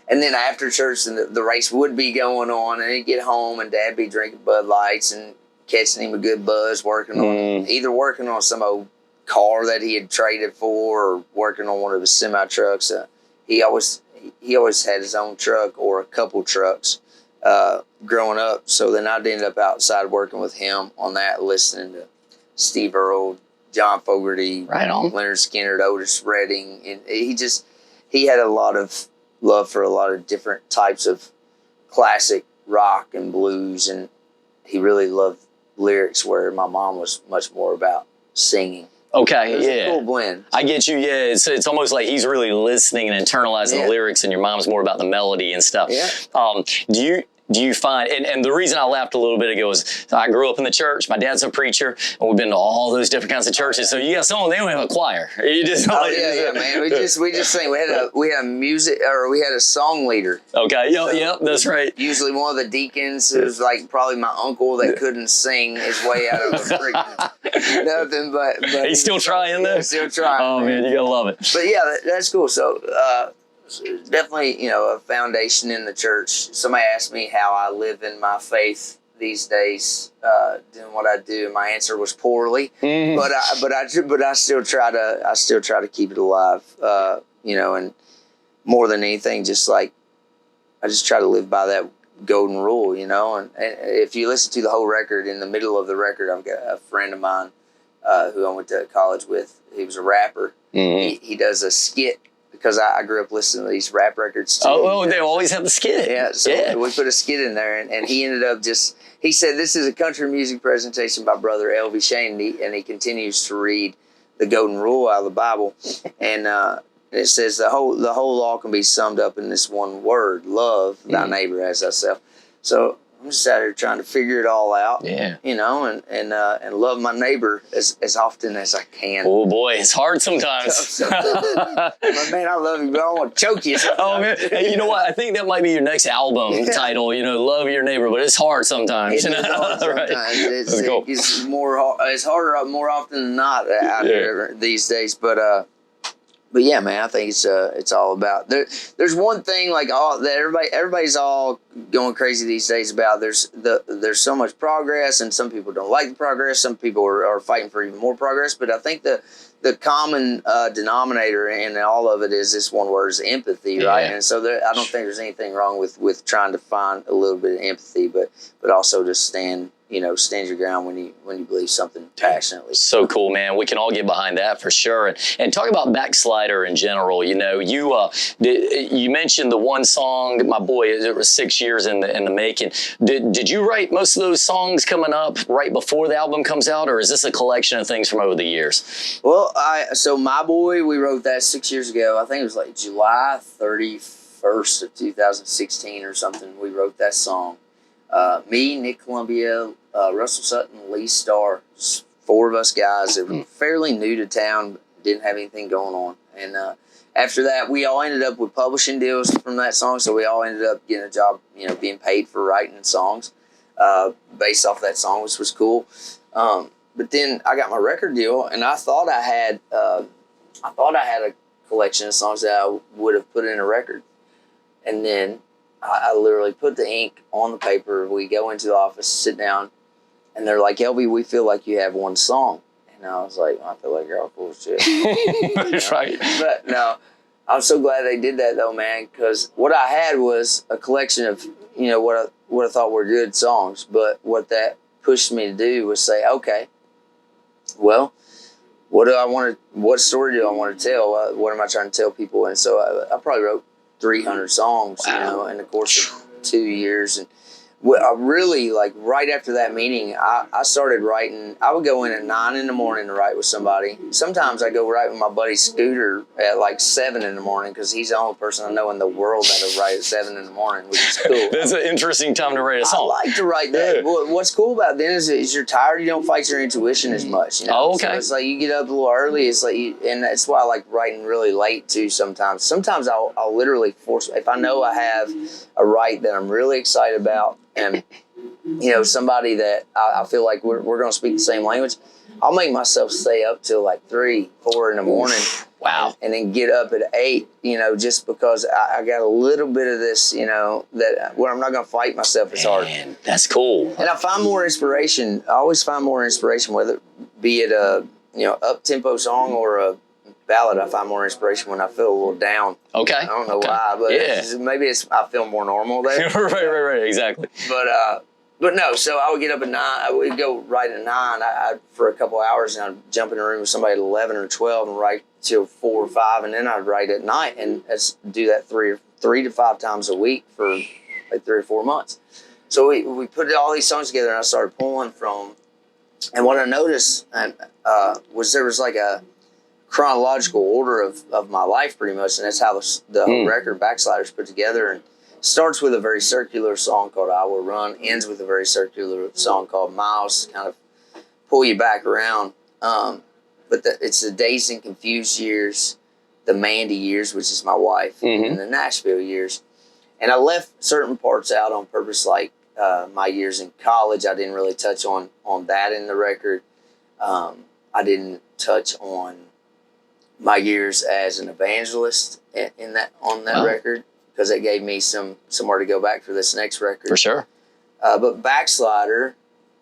And then after church, the race would be going on, and he'd get home, and Dad be drinking Bud Lights and catching him a good buzz, working on some old car that he had traded for, or working on one of his semi trucks. He always had his own truck or a couple trucks growing up. So then I'd end up outside working with him on that, listening to Steve Earle, John Fogerty, right on, Leonard Skinner, Otis Redding, and he had a lot of love for a lot of different types of classic rock and blues, and he really loved lyrics, where my mom was much more about singing. Okay, it was a cool blend. I get you. Yeah, it's almost like he's really listening and internalizing the lyrics, and your mom's more about the melody and stuff. Yeah. Do you find, and the reason I laughed a little bit ago is I grew up in the church. My dad's a preacher, and we've been to all those different kinds of churches. So you got someone, they don't have a choir. You just man. We just sing. We had a song leader. Okay, yep, that's right. Usually one of the deacons who's like probably my uncle that couldn't sing his way out of a freaking nothing, but he's still trying though. Still trying. Oh man, you gotta love it. But yeah, that's cool. So definitely, a foundation in the church. Somebody asked me how I live in my faith these days, doing what I do. My answer was poorly, but I still try to keep it alive. And more than anything, I just try to live by that golden rule. And if you listen to the whole record, in the middle of the record, I've got a friend of mine who I went to college with. He was a rapper. He does a skit, because I grew up listening to these rap records too. They always have the skit. Yeah, so we put a skit in there, and he ended up he said, this is a country music presentation by Brother Elvie Shane, and he continues to read the Golden Rule out of the Bible, and it says the whole law can be summed up in this one word: love thy neighbor as thyself. So I'm just out here trying to figure it all out, and love my neighbor as often as I can. Oh boy, it's hard sometimes. Man, I love you, but I want to choke you sometimes. Oh man, hey, you know what? I think that might be your next album title. Love your neighbor, but it's hard sometimes. It is hard sometimes. Right. It's harder more often than not out here these days. But yeah, man, I think it's all about. There's one thing that everybody's all going crazy these days about. There's so much progress, and some people don't like the progress. Some people are fighting for even more progress. But I think the common denominator in all of it is this one word: is empathy, right? And so I don't think there's anything wrong with trying to find a little bit of empathy, but also to stand stand your ground when you believe something passionately. So cool, man. We can all get behind that for sure. And talk about Backslider in general. You mentioned the one song, my boy, it was 6 years in the making. Did you write most of those songs coming up right before the album comes out, or is this a collection of things from over the years? Well, so My Boy, we wrote that 6 years ago. I think it was like July 31st of 2016 or something. We wrote that song. Me, Nick Columbia, Russell Sutton, Lee Starr, 4 of us guys that were fairly new to town, didn't have anything going on. And after that, we all ended up with publishing deals from that song, so we all ended up getting a job, being paid for writing songs based off that song, which was cool. But then I got my record deal, and I thought I had a collection of songs that I would have put in a record. And then I literally put the ink on the paper. We go into the office, sit down, and they're like, Elvie, we feel like you have one song. And I was like, I feel like you're all full of shit. That's right. But no, I'm so glad they did that though, man, because what I had was a collection of, what I thought were good songs. But what that pushed me to do was say, okay, well, what story do I want to tell? What am I trying to tell people? And so I probably wrote 300 songs, in the course of 2 years. And I really, like, right after that meeting, I started writing. I would go in at 9 in the morning to write with somebody. Sometimes I go write with my buddy Scooter at like 7 in the morning because he's the only person I know in the world that'll write at 7 in the morning, which is cool. That's an interesting time to write a song. I like to write that. Yeah. What's cool about then is you're tired. You don't fight your intuition as much. Oh, okay. So it's like you get up a little early. It's like, and that's why I like writing really late too. Sometimes I'll literally force. If I know I have a write that I'm really excited about, and somebody that I feel like we're going to speak the same language, I'll make myself stay up till like 3, 4 in the morning. Wow. And then get up at 8, just because I got a little bit of this, that where I'm not going to fight myself as hard. Man, that's cool. And I find more inspiration. I always find more inspiration, whether it be it a, up-tempo song or a ballad. I find more inspiration when I feel a little down. Okay. I don't know why, but maybe I feel more normal there. right, exactly. But no, so I would get up at 9. I would go write at 9 for a couple hours, and I'd jump in a room with somebody at 11 or 12 and write till 4 or 5, and then I'd write at night, and do that 3 to 5 times a week for like 3 or 4 months. So we put all these songs together, and I started pulling from. And what I noticed was there was like a chronological order of my life, pretty much, and that's how the whole record Backsliders put together. And starts with a very circular song called I Will Run, ends with a very circular song called Miles, kind of pull you back around. But it's the Dazed and Confused years, the Mandy years, which is my wife, and the Nashville years. And I left certain parts out on purpose, like my years in college. I didn't really touch on that in the record. I didn't touch on my years as an evangelist on that record, because it gave me somewhere to go back for this next record. For sure. But Backslider,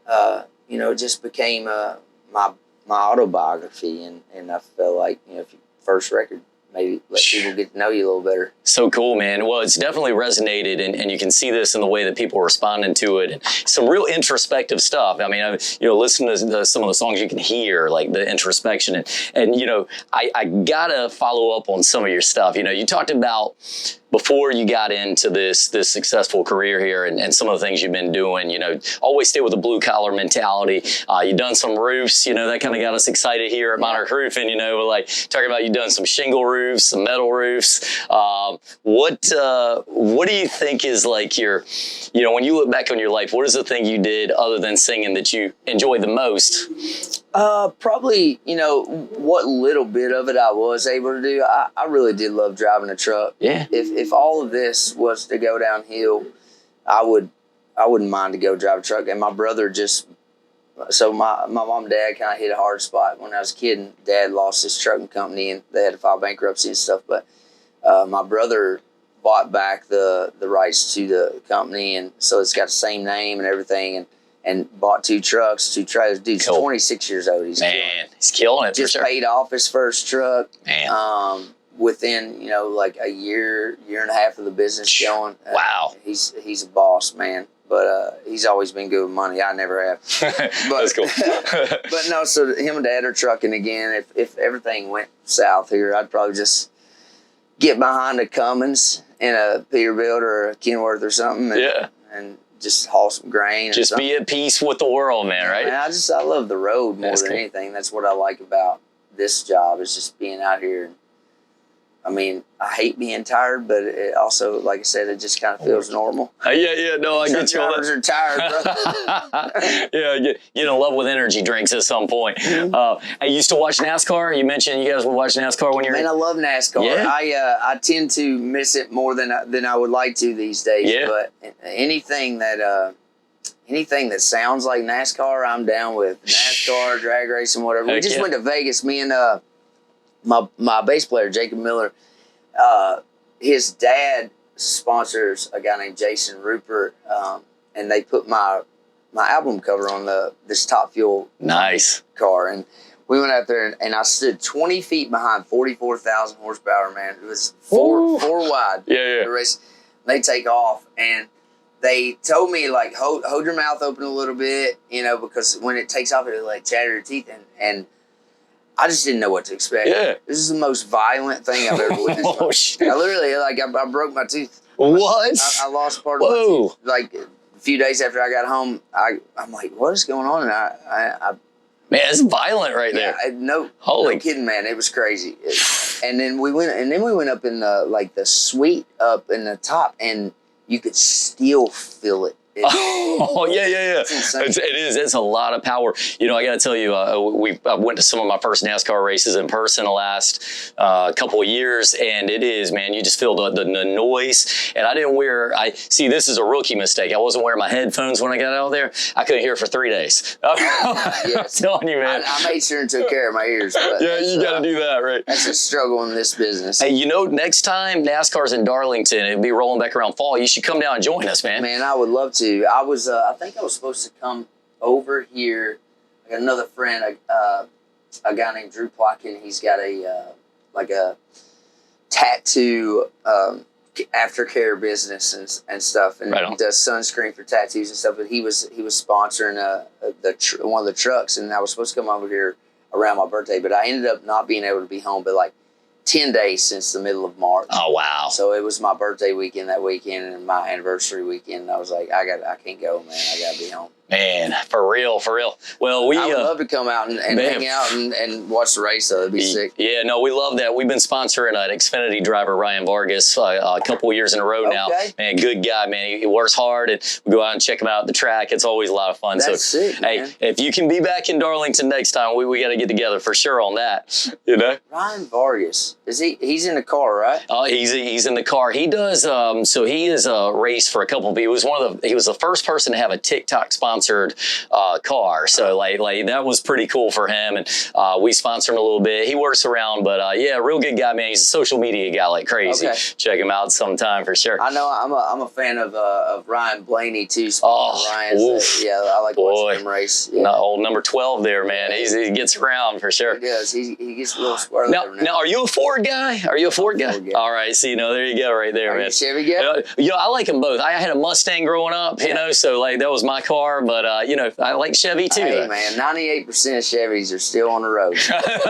it just became my autobiography, and I felt like, if your first record, maybe let people get to know you a little better. So cool, man. Well, it's definitely resonated, and you can see this in the way that people are responding to it. And some real introspective stuff. I mean, listen to some of the songs, you can hear like the introspection, and I gotta follow up on some of your stuff. You talked about before you got into this successful career here, and some of the things you've been doing, always stay with a blue collar mentality. You've done some roofs, that kind of got us excited here at Monarch Roofing, like talking about you've done some shingle roofs, some metal roofs. What do you think is like your, when you look back on your life, what is the thing you did other than singing that you enjoy the most? Probably, what little bit of it I was able to do. I really did love driving a truck. Yeah. If all of this was to go downhill, I wouldn't mind to go drive a truck. And my brother so my mom and dad kind of hit a hard spot when I was a kid, and Dad lost his trucking company, and they had to file bankruptcy and stuff. But my brother bought back the rights to the company, and so it's got the same name and everything, and bought 2 trucks, 2 trailers. Dude's cool. 26 years old. He's killing it. Just for sure. paid off his first truck. Man. Within like a year and a half of the business going. Wow. He's a boss, man. but he's always been good with money. I never have. But, That's cool. But no, so him and Dad are trucking again. If everything went south here, I'd probably just get behind a Cummins in a Peterbilt or a Kenworth or something. And just haul some grain. Just be at peace with the world, man, right? Man, I love the road more than cool. anything. That's what I like about this job, is just being out here. I mean, I hate being tired, but it also, like I said, it just kind of feels normal. No, I get you on Drivers that. are tired, bro. Yeah, get in love with energy drinks at some point. I used to watch NASCAR. You mentioned you guys would watch NASCAR when you're. Man, I love NASCAR. Yeah. I tend to miss it more than I would like to these days. Yeah. But anything that sounds like NASCAR, I'm down with. NASCAR, drag racing, whatever. Heck We just yeah. went to Vegas. Me and my bass player Jacob Miller. His dad sponsors a guy named Jason Rupert, and they put my album cover on this Top Fuel Nice. car, and we went out there and I stood 20 feet behind 44,000 horsepower, man. It was four wide. Yeah. The race. They take off, and they told me, like, hold your mouth open a little bit, because when it takes off, it'll like chatter your teeth, and I just didn't know what to expect. Yeah. This is the most violent thing I've ever witnessed. Oh, shit. I literally, I broke my tooth. What? I lost part of my Whoa. tooth. Like, a few days after I got home, I'm like, what is going on? And I Man, it's violent right there. no Holy. kidding, man. It was crazy. And then we went up in the suite up in the top, and you could still feel it. Oh, yeah. It's insane. It is. It's a lot of power. I got to tell you, I went to some of my first NASCAR races in person the last couple of years, and it is, man, you just feel the noise. And I didn't this is a rookie mistake. I wasn't wearing my headphones when I got out there. I couldn't hear it for 3 days. I'm telling you, man. I made sure and took care of my ears. But Yeah, you got to do that, right? That's a struggle in this business. Hey, next time NASCAR's in Darlington, it'll be rolling back around fall. You should come down and join us, man. Man, I would love to. I think I was supposed to come over here. I got another friend, a guy named Drew Plotkin. He's got a tattoo aftercare business and stuff, and Right on. he does sunscreen for tattoos and stuff. But he was sponsoring one of the trucks, and I was supposed to come over here around my birthday, but I ended up not being able to be home. But like 10 days since the middle of March. Oh, wow. So it was my birthday weekend that weekend and my anniversary weekend. And I was like, I can't go, man. I got to be home. Man, for real. Well, I would love to come out and hang out and watch the race, though. It'd be sick. Yeah, no, we love that. We've been sponsoring an Xfinity driver, Ryan Vargas, a couple of years in a row now. Okay. Man, good guy, man. He works hard, and we go out and check him out at the track. It's always a lot of fun. That's sick, hey, man. if you can be back in Darlington next time, we got to get together for sure on that. Ryan Vargas, he's in the car, right? He's in the car. He does. So he is a race for a couple of people. He was the first person to have a TikTok sponsored car. So like that was pretty cool for him. And we sponsor him a little bit. He works around, but yeah, real good guy, man. He's a social media guy like crazy. Okay. Check him out sometime for sure. I know I'm a fan of Ryan Blaney too. Ryan, yeah, I like watching him race. Yeah. Old number 12 there, man. He gets around for sure. He does. He gets a little squirrely. Now, are you a Ford guy? Are you a Ford guy? Ford guy. All right. See, there you go, right there, Are man. you a Chevy guy? I like them both. I had a Mustang growing up, so like that was my car. But I like Chevy too. Hey, man, 98% of Chevys are still on the road.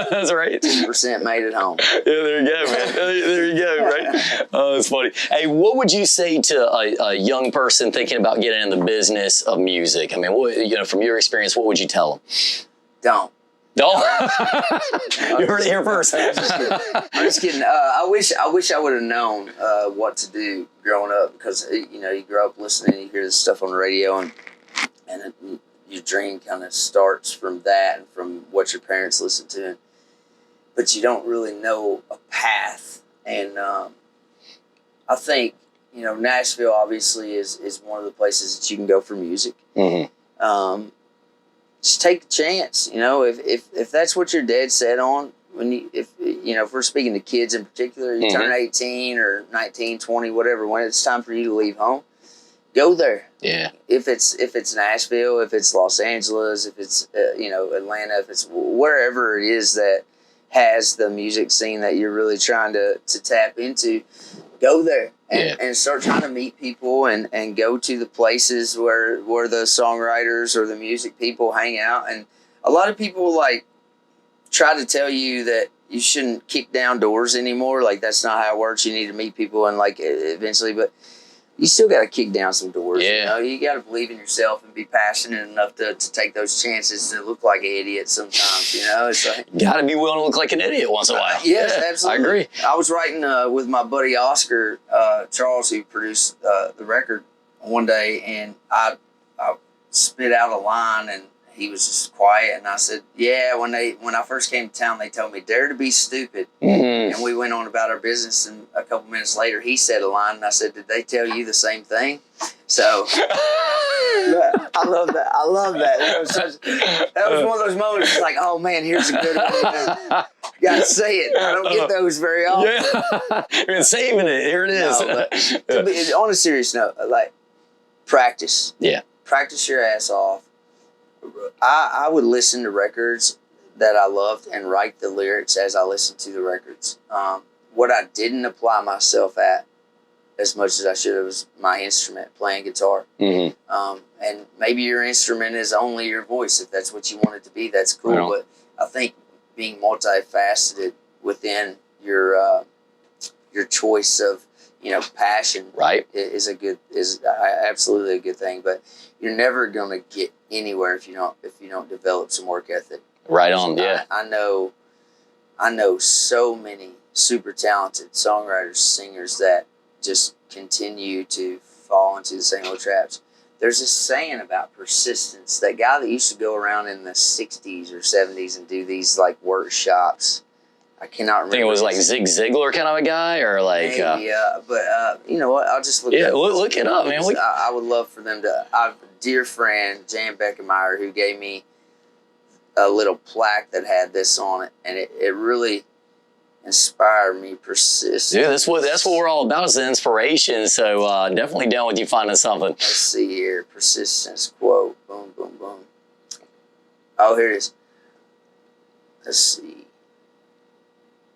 That's right. 2% made it home. Yeah, there you go, man. There you go, right? Oh, that's funny. Hey, what would you say to a young person thinking about getting in the business of music? I mean, from your experience, what would you tell them? Don't. Don't. You heard it here first. I'm just kidding. I wish I would have known what to do growing up, because you grow up listening, you hear this stuff on the radio, and your dream kind of starts from that and from what your parents listen to, but you don't really know a path. And I think Nashville obviously is one of the places that you can go for music. Mm-hmm. Just take the chance. If that's what you're dead set on, if we're speaking to kids in particular, you turn 18 or 19, 20, whatever, when it's time for you to leave home, go there. Yeah. If it's Nashville, if it's Los Angeles, if it's Atlanta, if it's wherever it is that has the music scene that you're really trying to tap into, go there. and start trying to meet people and go to the places where the songwriters or the music people hang out. And a lot of people like try to tell you that you shouldn't kick down doors anymore. Like that's not how it works. You need to meet people and like eventually, but you still got to kick down some doors. Yeah. You know, you got to believe in yourself and be passionate enough to take those chances to look like an idiot sometimes. You know, it's like Got to be willing to look like an idiot once in a while. yes, Yeah, absolutely. I agree. I was writing with my buddy Oscar Charles, who produced the record, one day, and I spit out a line, and he was just quiet, and I said, "Yeah." When I first came to town, they told me, "Dare to be stupid," and we went on about our business. And a couple minutes later, he said a line, and I said, "Did they tell you the same thing?" So I love that. I love that. That was one of those moments. It's like, oh man, here's a good one. You gotta say it. I don't get those very often. Yeah, you've been saving it. Here it is. No, but on a serious note, like practice. Yeah. Practice your ass off. I would listen to records that I loved and write the lyrics as I listened to the records. What I didn't apply myself at as much as I should have was my instrument, playing guitar. Mm-hmm. And maybe your instrument is only your voice. If that's what you want it to be, that's cool. Right. But I think being multifaceted within your choice of passion, Right. is absolutely a good thing. But you're never gonna get anywhere if you don't develop some work ethic. Right on. Yeah. I know so many super talented songwriters, singers that just continue to fall into the same old traps. There's a saying about persistence. That guy that used to go around in the 60s or 70s and do these like workshops, I cannot remember. I think it was like Zig Ziglar kind of a guy, or like. Maybe, but you know what? I'll just look. Yeah, it up. look it up, man. I would love for them to. I have a dear friend, Jan Beckemeyer, who gave me a little plaque that had this on it, and it really inspired me. Persist. Dude, that's what we're all about, is the inspiration. So definitely down with you finding something. Let's see here. Persistence quote. Boom, boom, boom. Oh, here it is. Let's see.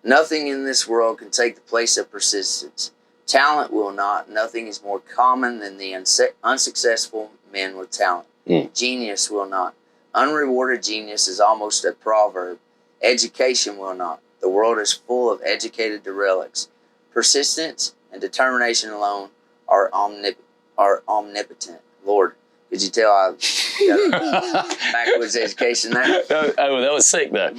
Nothing in this world can take the place of persistence. Talent will not. Nothing is more common than the unsuccessful men with talent. Genius will not. Unrewarded genius is almost a proverb. Education will not. The world is full of educated derelicts. Persistence and determination alone are omnipotent. Lord, could you tell I got backwards education there? Oh, that was sick though.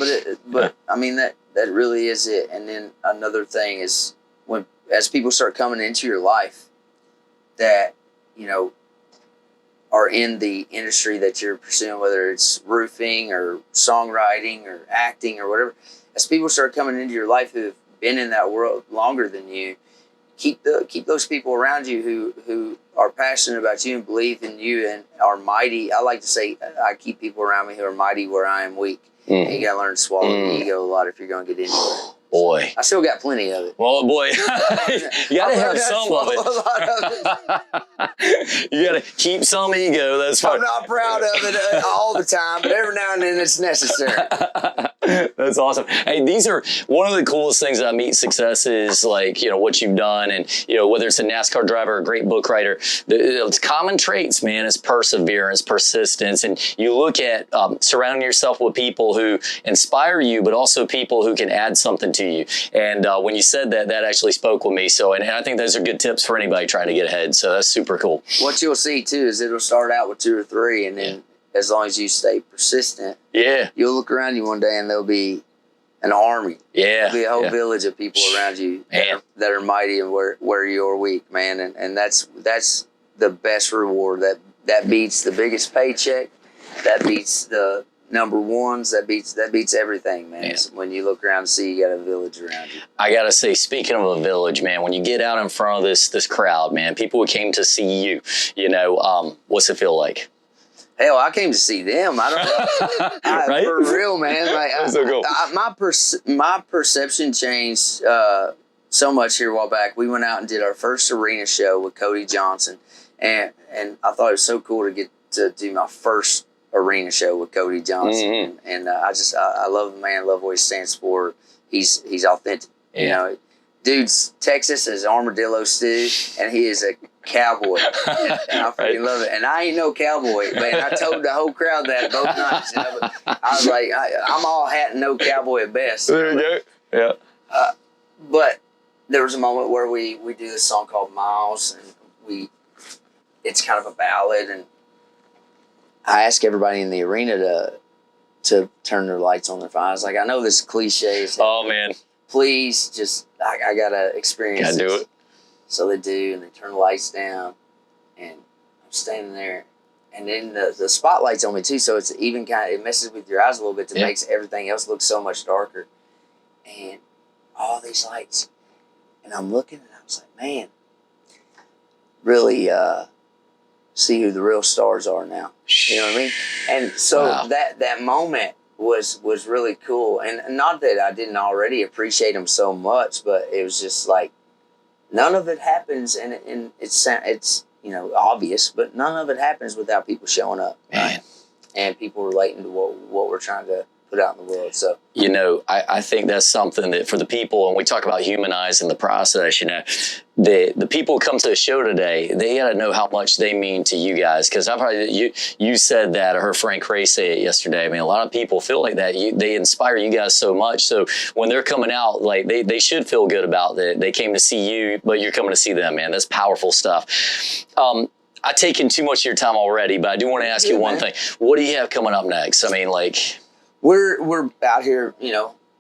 But I mean that really is it. And then another thing is, as people start coming into your life that are in the industry that you're pursuing, whether it's roofing or songwriting or acting or whatever, as people start coming into your life who have been in that world longer than you, keep those people around you who are passionate about you and believe in you and are mighty. I like to say I keep people around me who are mighty where I am weak. And you got to learn to swallow the ego a lot if you're going to get anywhere. Boy. I still got plenty of it. Well, boy, you got to have some of it. You got to keep some ego. That's fine. I'm not proud of it all the time, but every now and then it's necessary. That's awesome. Hey, these are one of the coolest things that I meet success is like, what you've done, and, whether it's a NASCAR driver, a great book writer, it's common traits, man, is perseverance, persistence. And you look at surrounding yourself with people who inspire you, but also people who can add something to you. And when you said that, that actually spoke with me. So, and I think those are good tips for anybody trying to get ahead. So that's super cool. What you'll see too is it'll start out with 2 or 3, and then as long as you stay persistent, you'll look around you one day and there'll be an army. There'll be a whole village of people around you that are mighty and where you're weak, man. And that's the best reward. That beats the biggest paycheck. That beats the number ones. That beats everything, man. When you look around and see you got a village around you. I gotta say, speaking of a village, man, when you get out in front of this crowd, man, people who came to see you, what's it feel like? Hell, I came to see them. I don't know. Right? For real, man. Like, That's so cool. My perception changed so much here a while back. We went out and did our first arena show with Cody Johnson, and I thought it was so cool to get to do my first arena show with Cody Johnson. And I love the man. I love what he stands for. He's authentic. dude's Texas is armadillo stew, and he is a cowboy. And I freaking love it. And I ain't no cowboy, man. I told the whole crowd that both nights. You know, but I was like, I'm all hat and no cowboy at best. There you go. Yeah. But there was a moment where we do this song called Miles, and it's kind of a ballad, and I asked everybody in the arena to turn their lights on their phone. I was like, I know this is cliche. Oh, man. Please, just, I gotta experience Gotta this. do it. So they do, and they turn the lights down, and I'm standing there, and then the spotlight's on me too, so it's even it messes with your eyes a little bit to makes everything else look so much darker. And all these lights, and I'm looking, and I was like, man, really see who the real stars are now. You know what I mean? And so that moment was really cool, and not that I didn't already appreciate them so much, but it was just like, none of it happens, and it's obvious, but none of it happens without people showing up, Man. And people relating to what we're trying to put out in the world. So I think that's something that for the people, and we talk about humanizing the process. The people who come to the show today, they got to know how much they mean to you guys. Because I've heard you said that, or heard Frank Ray say it yesterday. I mean, a lot of people feel like that. They inspire you guys so much. So when they're coming out, like they should feel good about that. They came to see you, but you're coming to see them, man. That's powerful stuff. I've taken too much of your time already, but I do want to ask you one thing. What do you have coming up next? I mean, like, we're out here,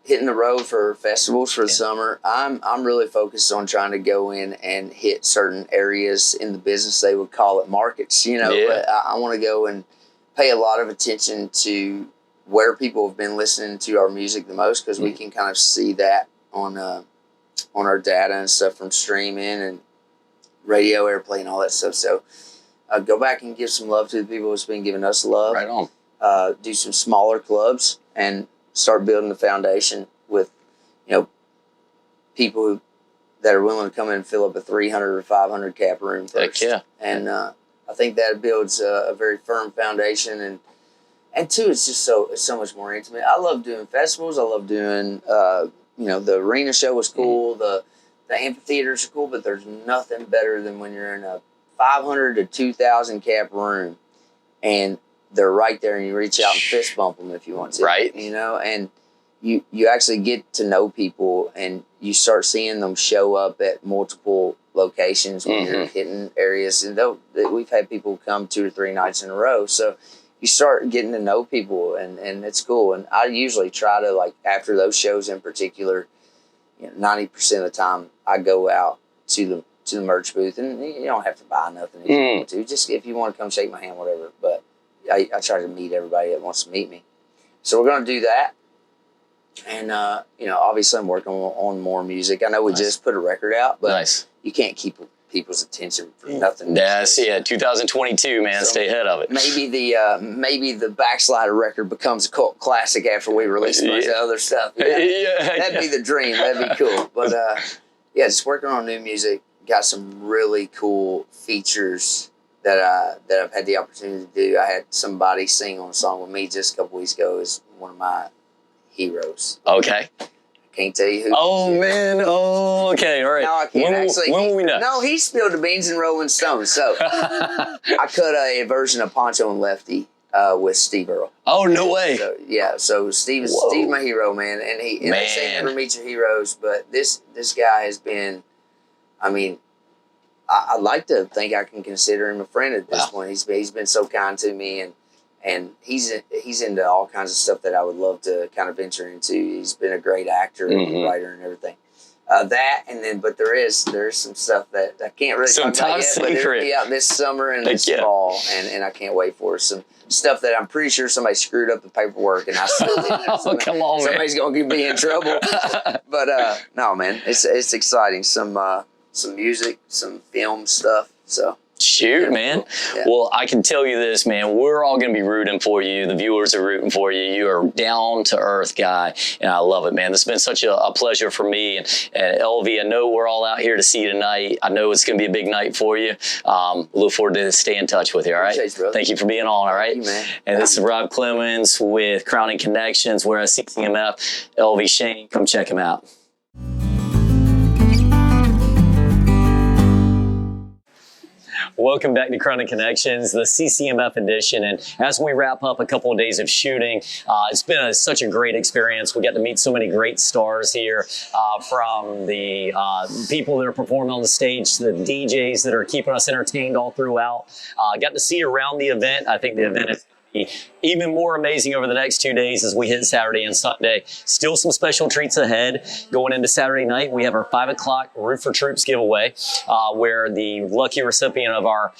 hitting the road for festivals for the summer. I'm really focused on trying to go in and hit certain areas in the business. They would call it markets, but I want to go and pay a lot of attention to where people have been listening to our music the most, because we can kind of see that on our data and stuff from streaming and radio airplay and all that stuff. So go back and give some love to the people who's been giving us love. right on. Do some smaller clubs and start building the foundation with, people that are willing to come in and fill up a 300 or 500 cap room first. Heck yeah. And I think that builds a very firm foundation. And two, it's so much more intimate. I love doing festivals. I love doing, the arena show was cool. The amphitheaters are cool, but there's nothing better than when you're in a 500 to 2,000 cap room and they're right there, and you reach out and fist bump them if you want to. Right. And you actually get to know people, and you start seeing them show up at multiple locations when you're hitting areas. And we've had people come 2 or 3 nights in a row. So you start getting to know people, and it's cool. And I usually try to, like, after those shows in particular, 90% of the time I go out to the merch booth, and you don't have to buy nothing if you want to. Just if you want to come shake my hand, whatever. But I try to meet everybody that wants to meet me. So we're going to do that. And, obviously I'm working on more music. I know we just put a record out, but you can't keep people's attention for nothing. That's 2022, man. So stay ahead of it. Maybe the Backslider record becomes a cult classic after we release a bunch of other stuff. That'd be the dream. That'd be cool. But, just working on new music. Got some really cool features that I've had the opportunity to do. I had somebody sing on a song with me just a couple weeks ago. Is one of my heroes. Okay. I can't tell you who. Oh, man. Oh, okay. All right. No, I can't. When will we know? No, he spilled the beans in Rolling Stone. So I cut a version of Poncho and Lefty with Steve Earle. Oh, no way. So Steve's my hero, man. And they say never meet your heroes, but this guy has been, I'd like to think I can consider him a friend at this point. He's been so kind to me, and he's into all kinds of stuff that I would love to kind of venture into. He's been a great actor and writer and everything. But there is some stuff that I can't really talk about yet, but it'll be out this summer and this fall, and I can't wait for some stuff that I'm pretty sure somebody screwed up the paperwork, and I still did. Come on, somebody's gonna get me in trouble. But no, man, it's exciting. Some music, some film stuff. So shoot, man. Yeah. Well, I can tell you this, man. We're all going to be rooting for you. The viewers are rooting for you. You are down to earth guy, and I love it, man. This has been such a pleasure for me. And Elvie, I know we're all out here to see you tonight. I know it's going to be a big night for you. Look forward to stay in touch with you. All right. Thank you for being on. All right. Thank you, man. And this is Rob Clemens with Crowning Connections. We're at CCMF. Elvie Shane, come check him out. Welcome back to Chronic Connections, the CCMF edition. And as we wrap up a couple of days of shooting, it's been such a great experience. We got to meet so many great stars here, from the people that are performing on the stage to the DJs that are keeping us entertained all throughout. Got to see around the event. I think the event is even more amazing over the next 2 days as we hit Saturday and Sunday. Still some special treats ahead. Going into Saturday night, we have our 5 o'clock Roof for Troops giveaway, where the lucky recipient of our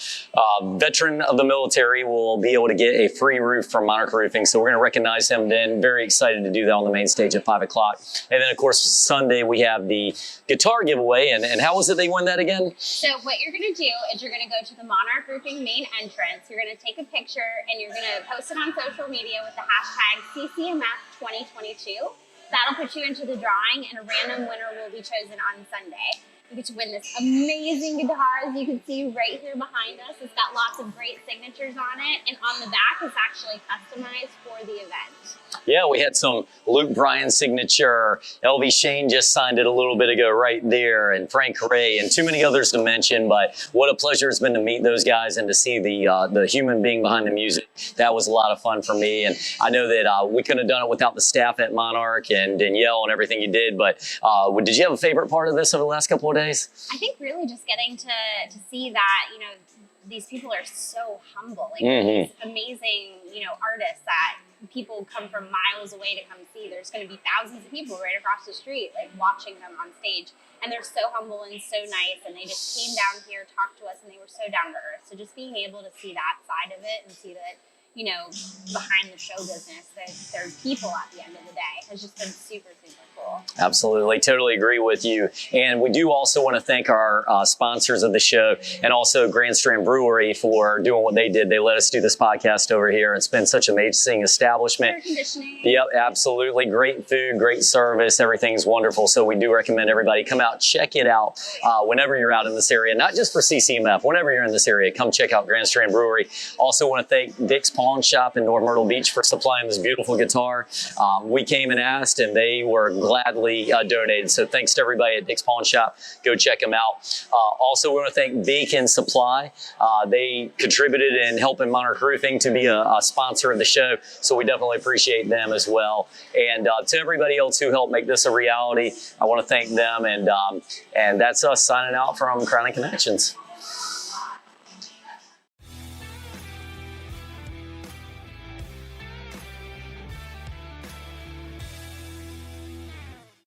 veteran of the military will be able to get a free roof from Monarch Roofing. So we're going to recognize him then. Very excited to do that on the main stage at 5 o'clock. And then, of course, Sunday we have the guitar giveaway. And how was it they won that again? So what you're going to do is you're going to go to the Monarch Roofing main entrance. You're going to take a picture and you're going to post it on social media with the hashtag CCMF2022. That'll put you into the drawing and a random winner will be chosen on Sunday. You get to win this amazing guitar, as you can see right here behind us. It's got lots of great signatures on it, and on the back it's actually customized for the event. Yeah, we had some Luke Bryan signature. Elvie Shane just signed it a little bit ago right there, and Frank Ray, and too many others to mention. But what a pleasure it's been to meet those guys and to see the human being behind the music. That was a lot of fun for me, and I know that we couldn't have done it without the staff at Monarch and Danielle and everything you did. But did you have a favorite part of this over the last couple of days? I think really just getting to see that, you know, these people are so humble. Like these amazing, you know, artists that people come from miles away to come see. There's going to be thousands of people right across the street, like watching them on stage. And they're so humble and so nice. And they just came down here, talked to us, and they were so down to earth. So just being able to see that side of it and see that, you know, behind the show business, that there are people at the end of the day has just been super, super cool. Absolutely. Totally agree with you. And we do also want to thank our sponsors of the show and also Grand Strand Brewery for doing what they did. They let us do this podcast over here. It's been such an amazing establishment. Air conditioning. Yep, absolutely. Great food, great service. Everything's wonderful. So we do recommend everybody come out, check it out whenever you're out in this area, not just for CCMF, whenever you're in this area, come check out Grand Strand Brewery. Also want to thank Dick's Pawn Shop in North Myrtle Beach for supplying this beautiful guitar. We came and asked and they were gladly donated. So thanks to everybody at Dick's Pawn Shop. Go check them out. Also, we want to thank Beacon Supply. They contributed in helping Monarch Roofing to be a sponsor of the show. So we definitely appreciate them as well. And to everybody else who helped make this a reality, I want to thank them. And that's us signing out from Chronic Connections.